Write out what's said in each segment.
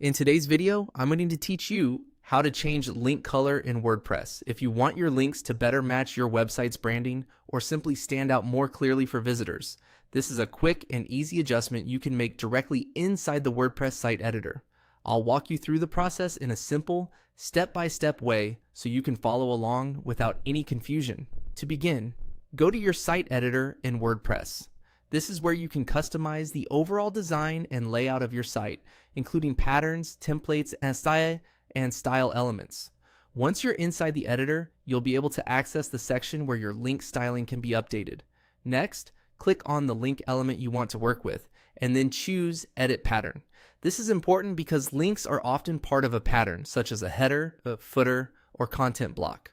In today's video, I'm going to teach you how to change link color in WordPress. If you want your links to better match your website's branding or simply stand out more clearly for visitors, this is a quick and easy adjustment you can make directly inside the WordPress site editor. I'll walk you through the process in a simple, step-by-step way so you can follow along without any confusion. To begin, go to your site editor in WordPress. This is where you can customize the overall design and layout of your site, including patterns, templates, and style elements. Once you're inside the editor, you'll be able to access the section where your link styling can be updated. Next, click on the link element you want to work with, and then choose Edit Pattern. This is important because links are often part of a pattern, such as a header, a footer, or content block.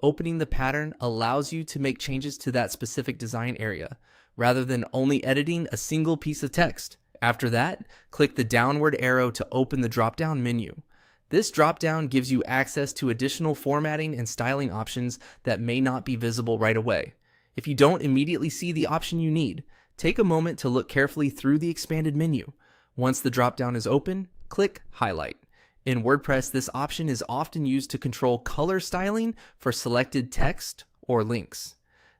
Opening the pattern allows you to make changes to that specific design area, rather than only editing a single piece of text. After that, click the downward arrow to open the drop-down menu. This drop-down gives you access to additional formatting and styling options that may not be visible right away. If you don't immediately see the option you need, take a moment to look carefully through the expanded menu. Once the drop-down is open, click Highlight. In WordPress, this option is often used to control color styling for selected text or links.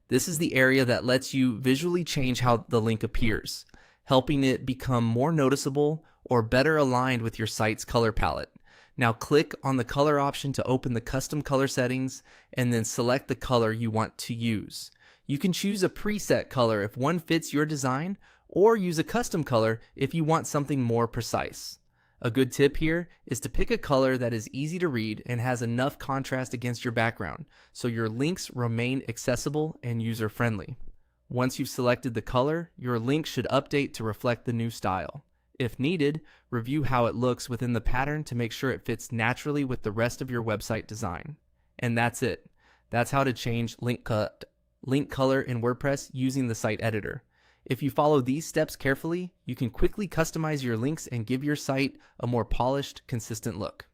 This is the area that lets you visually change how the link appears, helping it become more noticeable or better aligned with your site's color palette. Now click on the color option to open the custom color settings and then select the color you want to use. You can choose a preset color if one fits your design, or use a custom color if you want something more precise. A good tip here is to pick a color that is easy to read and has enough contrast against your background, so your links remain accessible and user-friendly. Once you've selected the color, your link should update to reflect the new style. If needed, review how it looks within the pattern to make sure it fits naturally with the rest of your website design. And that's it. That's how to change link color in WordPress using the site editor. If you follow these steps carefully, you can quickly customize your links and give your site a more polished, consistent look.